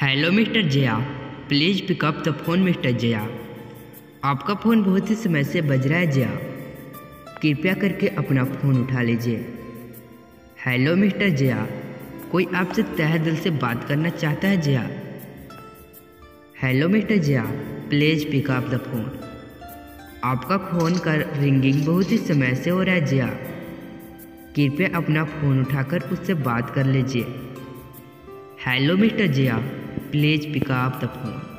Hello mister Jaya, please pick up the phone mister Jaya. आपका phone बहुत ही समय से बज रहा है जया, कृपया करके अपना फ़ोन उठा लीजिए। हेलो मिस्टर जया, कोई आपसे तहे दिल से बात करना चाहता है Jaya. Hello mister Jaya, please pick up the phone. आपका फ़ोन का रिंगिंग बहुत ही समय से हो रहा है जया, कृपया अपना फ़ोन उठाकर उससे बात कर लीजिए। Hello mister Jaya, please pick up the phone.